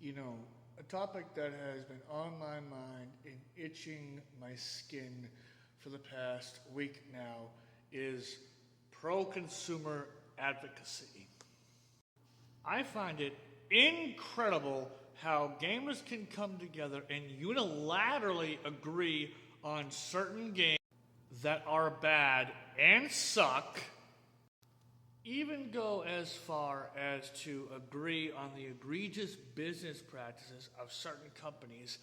You know, a topic that has been on my mind and itching my skin for the past week now is pro-consumer advocacy. I find it incredible how gamers can come together and unilaterally agree on certain games that are bad and suck, even go as far as to agree on the egregious business practices of certain companies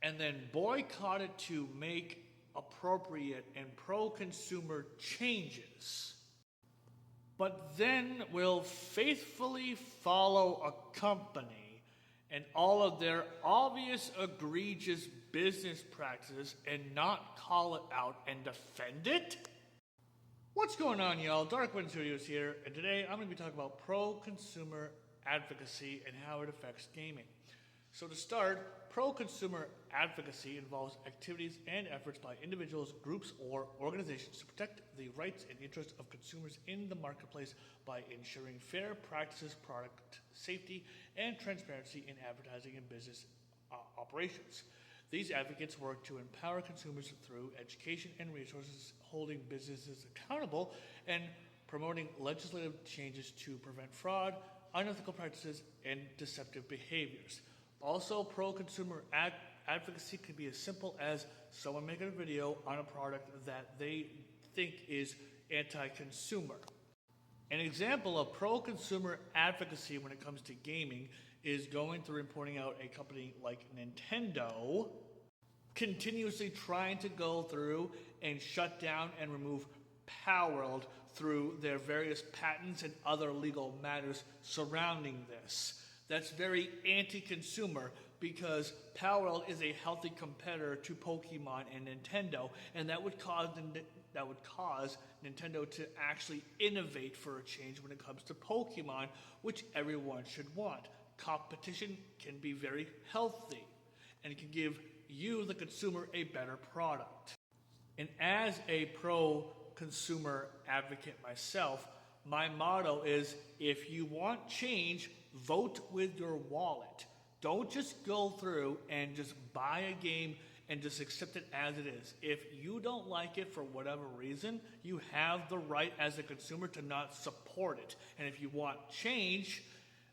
and then boycott it to make appropriate and pro-consumer changes, but then will faithfully follow a company and all of their obvious egregious business practices and not call it out and defend it? What's going on, y'all? Darkwind Studios here, and today I'm going to be talking about pro-consumer advocacy and how it affects gaming. So to start, pro-consumer advocacy involves activities and efforts by individuals, groups, or organizations to protect the rights and interests of consumers in the marketplace by ensuring fair practices, product safety, and transparency in advertising and business operations. These advocates work to empower consumers through education and resources, holding businesses accountable, and promoting legislative changes to prevent fraud, unethical practices, and deceptive behaviors. Also, pro-consumer advocacy can be as simple as someone making a video on a product that they think is anti-consumer. An example of pro-consumer advocacy when it comes to gaming is going through and pointing out a company like Nintendo continuously trying to go through and shut down and remove Palworld through their various patents and other legal matters surrounding this. That's very anti-consumer because Palworld is a healthy competitor to Pokemon and Nintendo, and that would cause Nintendo to actually innovate for a change when it comes to Pokemon, which everyone should want. Competition can be very healthy and it can give you, the consumer, a better product. And as a pro-consumer advocate myself, my motto is, if you want change, vote with your wallet. Don't just go through and just buy a game and just accept it as it is. If you don't like it for whatever reason, you have the right as a consumer to not support it. And if you want change,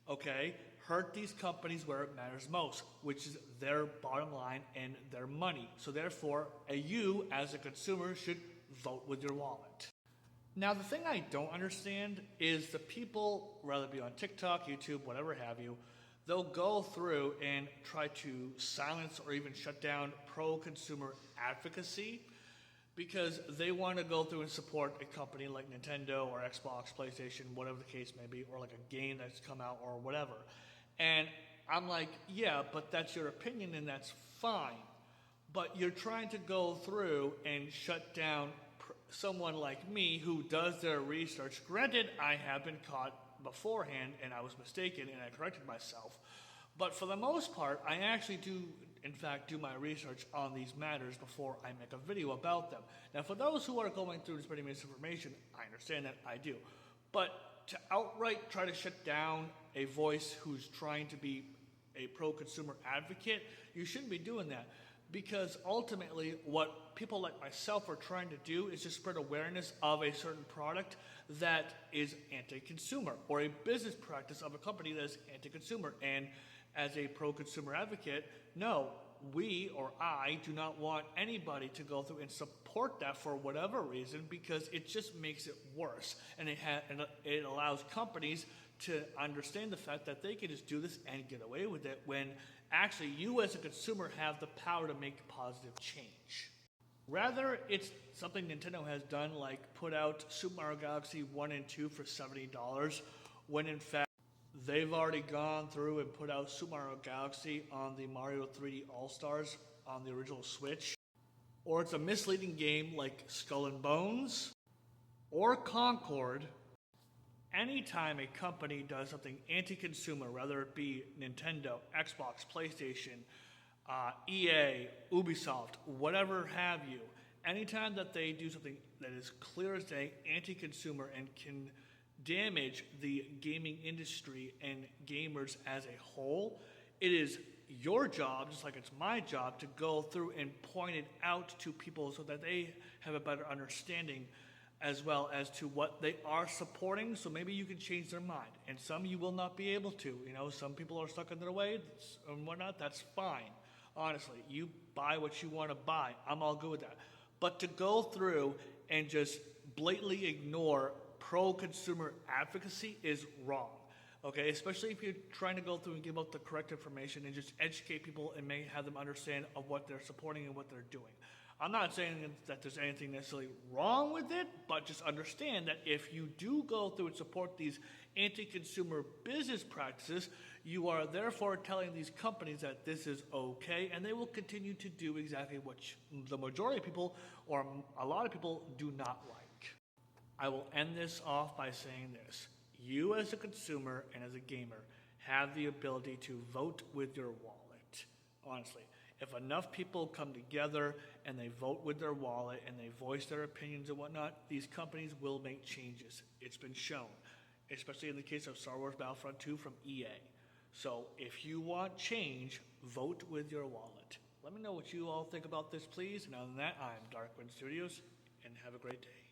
okay, hurt these companies where it matters most, which is their bottom line and their money. So therefore, you as a consumer should vote with your wallet. Now, the thing I don't understand is the people, whether it be on TikTok, YouTube, whatever have you, they'll go through and try to silence or even shut down pro-consumer advocacy because they want to go through and support a company like Nintendo or Xbox, PlayStation, whatever the case may be, or like a game that's come out or whatever. And I'm like, yeah, but that's your opinion and that's fine. But you're trying to go through and shut down someone like me who does their research. Granted, I have been caught beforehand and I was mistaken and I corrected myself. But for the most part, I actually do, in fact, do my research on these matters before I make a video about them. Now, for those who are going through and spreading misinformation, I understand that, I do. But to outright try to shut down a voice who's trying to be a pro-consumer advocate, you shouldn't be doing that. Because ultimately, what people like myself are trying to do is just spread awareness of a certain product that is anti-consumer, or a business practice of a company that is anti-consumer. And as a pro-consumer advocate, no, we or I do not want anybody to go through and support that for whatever reason, because it just makes it worse. And it allows companies to understand the fact that they can just do this and get away with it when actually you as a consumer have the power to make positive change. Rather, it's something Nintendo has done, like put out Super Mario Galaxy 1 and 2 for $70, when in fact they've already gone through and put out Super Mario Galaxy on the Mario 3D All-Stars on the original Switch. Or it's a misleading game like Skull and Bones or Concord. Anytime a company does something anti-consumer, whether it be Nintendo, Xbox, PlayStation, EA, Ubisoft, whatever have you, anytime that they do something that is clear as day anti-consumer and can damage the gaming industry and gamers as a whole, It is your job, just like it's my job, to go through and point it out to people so that they have a better understanding as well as to what they are supporting, so maybe you can change their mind. And some you will not be able to. Some people are stuck in their ways and whatnot. That's fine. Honestly, you buy what you want to buy. I'm all good with that. But to go through and just blatantly ignore pro-consumer advocacy is wrong. Okay, especially if you're trying to go through and give out the correct information and just educate people and may have them understand of what they're supporting and what they're doing. I'm not saying that there's anything necessarily wrong with it, but just understand that if you do go through and support these anti-consumer business practices, you are therefore telling these companies that this is okay, and they will continue to do exactly what the majority of people, or a lot of people, do not like. I will end this off by saying this. You as a consumer and as a gamer have the ability to vote with your wallet, honestly. If enough people come together and they vote with their wallet and they voice their opinions and whatnot, these companies will make changes. It's been shown, especially in the case of Star Wars Battlefront 2 from EA. So if you want change, vote with your wallet. Let me know what you all think about this, please. And other than that, I'm Darkwind Studios, and have a great day.